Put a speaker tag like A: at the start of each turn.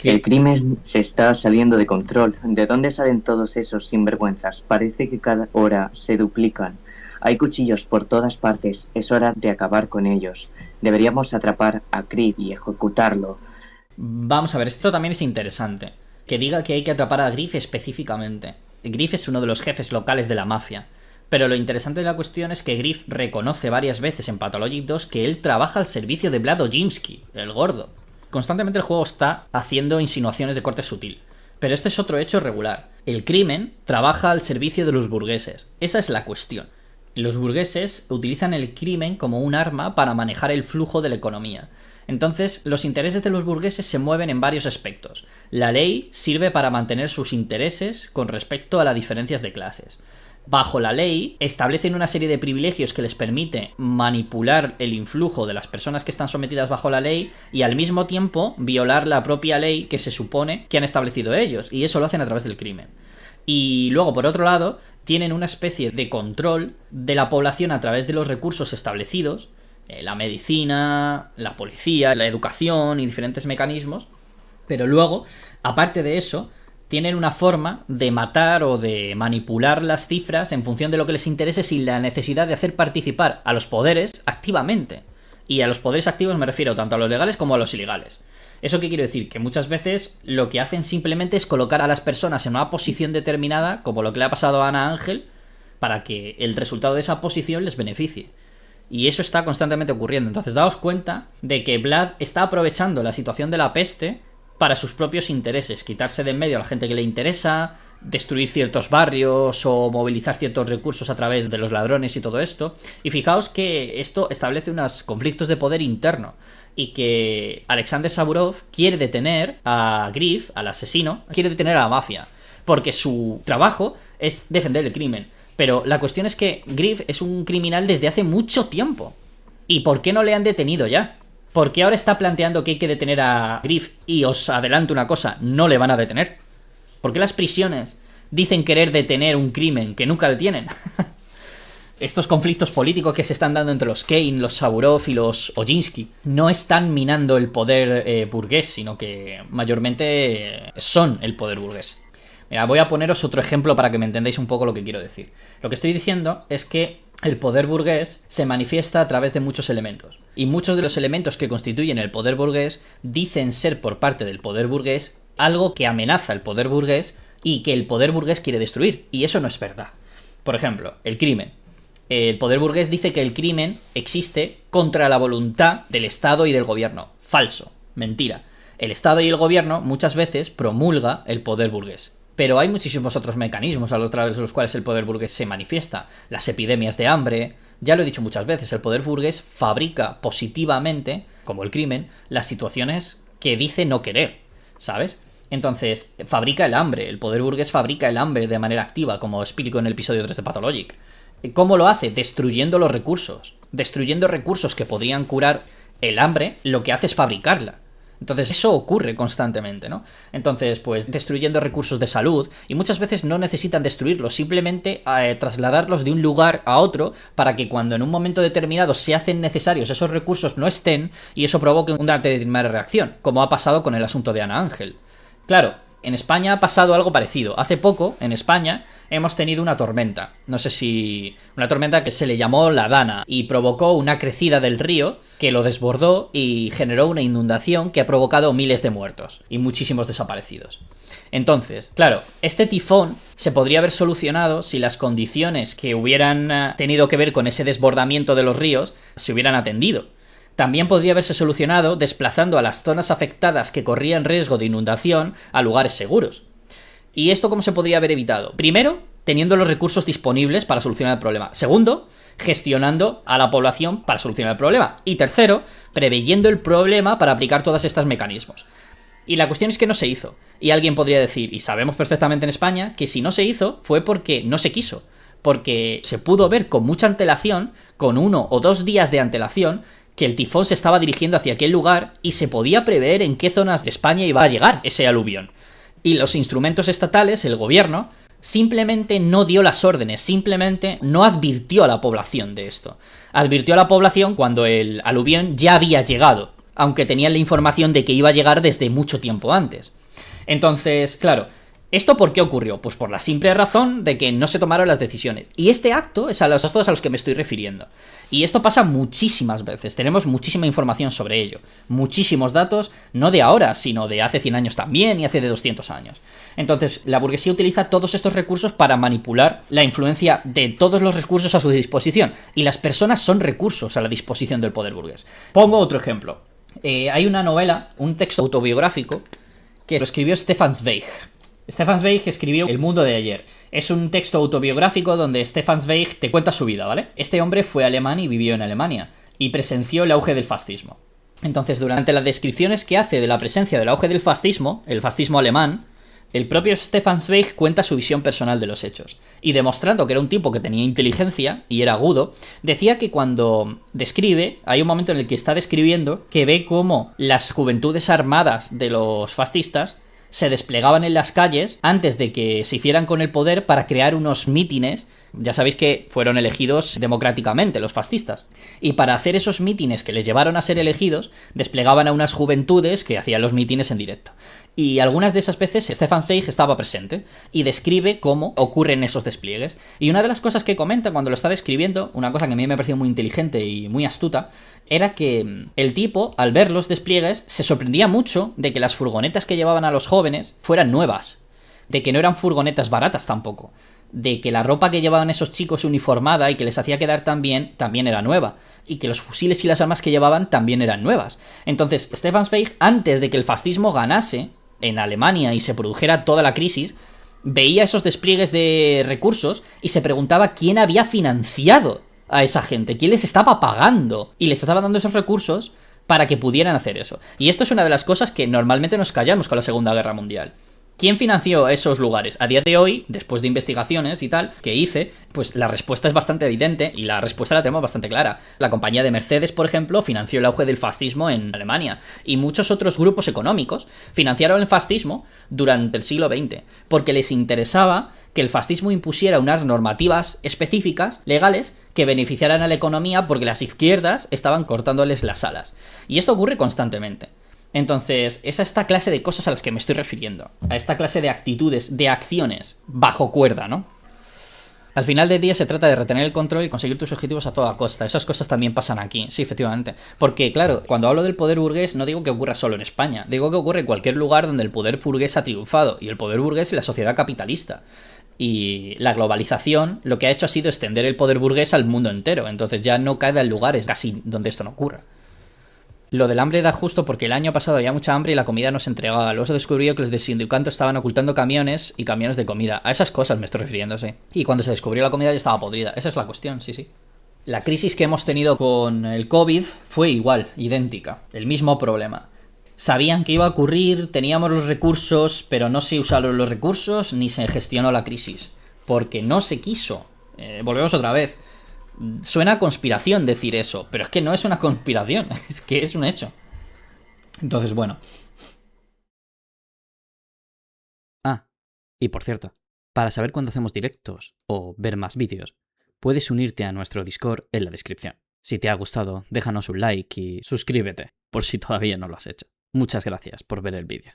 A: El crimen se está saliendo de control. ¿De dónde salen todos esos sinvergüenzas? Parece que cada hora se duplican. Hay cuchillos por todas partes. Es hora de acabar con ellos. Deberíamos atrapar a Griff y ejecutarlo.
B: Vamos a ver, esto también es interesante. Que diga que hay que atrapar a Griff específicamente. Griff es uno de los jefes locales de la mafia. Pero lo interesante de la cuestión es que Griff reconoce varias veces en Pathologic 2 que él trabaja al servicio de Vlad Ojimski, el gordo. Constantemente el juego está haciendo insinuaciones de corte sutil. Pero este es otro hecho regular. El crimen trabaja al servicio de los burgueses. Esa es la cuestión. Los burgueses utilizan el crimen como un arma para manejar el flujo de la economía. Entonces, los intereses de los burgueses se mueven en varios aspectos. La ley sirve para mantener sus intereses con respecto a las diferencias de clases. Bajo la ley, establecen una serie de privilegios que les permite manipular el influjo de las personas que están sometidas bajo la ley y al mismo tiempo violar la propia ley que se supone que han establecido ellos, y eso lo hacen a través del crimen. Y luego, por otro lado, tienen una especie de control de la población a través de los recursos establecidos, la medicina, la policía, la educación y diferentes mecanismos, pero luego, aparte de eso, tienen una forma de matar o de manipular las cifras en función de lo que les interese sin la necesidad de hacer participar a los poderes activamente. Y a los poderes activos me refiero tanto a los legales como a los ilegales. ¿Eso qué quiero decir? Que muchas veces lo que hacen simplemente es colocar a las personas en una posición determinada, como lo que le ha pasado a Ana Ángel, para que el resultado de esa posición les beneficie. Y eso está constantemente ocurriendo. Entonces daos cuenta de que Vlad está aprovechando la situación de la peste para sus propios intereses, quitarse de en medio a la gente que le interesa, destruir ciertos barrios o movilizar ciertos recursos a través de los ladrones y todo esto. Y fijaos que esto establece unos conflictos de poder interno y que Alexander Saburov quiere detener a Griff, al asesino, quiere detener a la mafia, porque su trabajo es defender el crimen. Pero la cuestión es que Griff es un criminal desde hace mucho tiempo. ¿Y por qué no le han detenido ya? ¿Por qué ahora está planteando que hay que detener a Griff y os adelanto una cosa, no le van a detener? ¿Por qué las prisiones dicen querer detener un crimen que nunca detienen? Estos conflictos políticos que se están dando entre los Kane, los Saburov y los Ojinski no están minando el poder burgués, sino que mayormente son el poder burgués. Mira, voy a poneros otro ejemplo para que me entendáis un poco lo que quiero decir. Lo que estoy diciendo es que el poder burgués se manifiesta a través de muchos elementos. Y muchos de los elementos que constituyen el poder burgués dicen ser por parte del poder burgués algo que amenaza el poder burgués y que el poder burgués quiere destruir. Y eso no es verdad. Por ejemplo, el crimen. El poder burgués dice que el crimen existe contra la voluntad del Estado y del gobierno. Falso. Mentira. El Estado y el gobierno muchas veces promulga el poder burgués. Pero hay muchísimos otros mecanismos a través de los cuales el poder burgués se manifiesta. Las epidemias de hambre. Ya lo he dicho muchas veces, el poder burgués fabrica positivamente, como el crimen, las situaciones que dice no querer, ¿sabes? Entonces, fabrica el hambre. El poder burgués fabrica el hambre de manera activa, como explico en el episodio 3 de Pathologic. ¿Cómo lo hace? Destruyendo los recursos. Destruyendo recursos que podrían curar el hambre, lo que hace es fabricarla. Entonces eso ocurre constantemente, ¿no? Entonces, pues destruyendo recursos de salud, y muchas veces no necesitan destruirlos, simplemente trasladarlos de un lugar a otro para que cuando en un momento determinado se hacen necesarios esos recursos no estén y eso provoque una determinada reacción, como ha pasado con el asunto de Ana Ángel. Claro, en España ha pasado algo parecido. Hace poco, en España, hemos tenido una tormenta. No sé si... Una tormenta que se le llamó la Dana y provocó una crecida del río que lo desbordó y generó una inundación que ha provocado miles de muertos y muchísimos desaparecidos. Entonces, claro, este tifón se podría haber solucionado si las condiciones que hubieran tenido que ver con ese desbordamiento de los ríos se hubieran atendido. También podría haberse solucionado desplazando a las zonas afectadas que corrían riesgo de inundación a lugares seguros. ¿Y esto cómo se podría haber evitado? Primero, teniendo los recursos disponibles para solucionar el problema. Segundo, gestionando a la población para solucionar el problema. Y tercero, preveyendo el problema para aplicar todos estos mecanismos. Y la cuestión es que no se hizo. Y alguien podría decir, y sabemos perfectamente en España, que si no se hizo fue porque no se quiso. Porque se pudo ver con mucha antelación, con 1 o 2 días de antelación, que el tifón se estaba dirigiendo hacia aquel lugar y se podía prever en qué zonas de España iba a llegar ese aluvión. Y los instrumentos estatales, el gobierno, simplemente no dio las órdenes, simplemente no advirtió a la población de esto. Advirtió a la población cuando el aluvión ya había llegado aunque tenían la información de que iba a llegar desde mucho tiempo antes. Entonces, claro, ¿esto por qué ocurrió? Pues por la simple razón de que no se tomaron las decisiones. Y este acto es a los actos a los que me estoy refiriendo. Y esto pasa muchísimas veces, tenemos muchísima información sobre ello, muchísimos datos, no de ahora, sino de hace 100 años también y hace de 200 años. Entonces, la burguesía utiliza todos estos recursos para manipular la influencia de todos los recursos a su disposición, y las personas son recursos a la disposición del poder burgués. Pongo otro ejemplo. Hay una novela, un texto autobiográfico, que lo escribió Stefan Zweig. Stefan Zweig escribió El mundo de ayer. Es un texto autobiográfico donde Stefan Zweig te cuenta su vida, ¿vale? Este hombre fue alemán y vivió en Alemania, y presenció el auge del fascismo. Entonces, durante las descripciones que hace de la presencia del auge del fascismo, el fascismo alemán, el propio Stefan Zweig cuenta su visión personal de los hechos. Y demostrando que era un tipo que tenía inteligencia y era agudo, decía que cuando describe, hay un momento en el que está describiendo que ve cómo las juventudes armadas de los fascistas se desplegaban en las calles antes de que se hicieran con el poder para crear unos mítines. Ya sabéis que fueron elegidos democráticamente los fascistas. Y para hacer esos mítines que les llevaron a ser elegidos, desplegaban a unas juventudes que hacían los mítines en directo. Y algunas de esas veces Stefan Zweig estaba presente y describe cómo ocurren esos despliegues. Y una de las cosas que comenta cuando lo está describiendo, una cosa que a mí me pareció muy inteligente y muy astuta, era que el tipo, al ver los despliegues, se sorprendía mucho de que las furgonetas que llevaban a los jóvenes fueran nuevas, de que no eran furgonetas baratas tampoco, de que la ropa que llevaban esos chicos uniformada y que les hacía quedar tan bien, también era nueva, y que los fusiles y las armas que llevaban también eran nuevas. Entonces, Stefan Zweig, antes de que el fascismo ganase en Alemania y se produjera toda la crisis, veía esos despliegues de recursos y se preguntaba quién había financiado a esa gente, quién les estaba pagando y les estaba dando esos recursos para que pudieran hacer eso. Y esto es una de las cosas que normalmente nos callamos con la Segunda Guerra Mundial. ¿Quién financió esos lugares? A día de hoy, después de investigaciones y tal, que hice, pues la respuesta es bastante evidente y la respuesta la tenemos bastante clara. La compañía de Mercedes, por ejemplo, financió el auge del fascismo en Alemania, y muchos otros grupos económicos financiaron el fascismo durante el siglo XX, porque les interesaba que el fascismo impusiera unas normativas específicas, legales, que beneficiaran a la economía porque las izquierdas estaban cortándoles las alas. Y esto ocurre constantemente. Entonces, es a esta clase de cosas a las que me estoy refiriendo. A esta clase de actitudes, de acciones, bajo cuerda, ¿no? Al final del día se trata de retener el control y conseguir tus objetivos a toda costa. Esas cosas también pasan aquí, sí, efectivamente. Porque, claro, cuando hablo del poder burgués no digo que ocurra solo en España. Digo que ocurre en cualquier lugar donde el poder burgués ha triunfado. Y el poder burgués es la sociedad capitalista. Y la globalización lo que ha hecho ha sido extender el poder burgués al mundo entero. Entonces ya no quedan lugares casi donde esto no ocurra. Lo del hambre da justo porque el año pasado había mucha hambre y la comida no se entregaba. Luego se descubrió que los de sindicato estaban ocultando camiones y camiones de comida. A esas cosas me estoy refiriendo, sí. Y cuando se descubrió la comida ya estaba podrida. Esa es la cuestión, sí, sí. La crisis que hemos tenido con el COVID fue igual, idéntica. El mismo problema. Sabían que iba a ocurrir, teníamos los recursos, pero no se usaron los recursos ni se gestionó la crisis. Porque no se quiso. Volvemos otra vez. Suena a conspiración decir eso, pero es que no es una conspiración, es que es un hecho. Entonces, bueno. Ah, y por cierto, para saber cuándo hacemos directos o ver más vídeos, puedes unirte a nuestro Discord en la descripción. Si te ha gustado, déjanos un like y suscríbete, por si todavía no lo has hecho. Muchas gracias por ver el vídeo.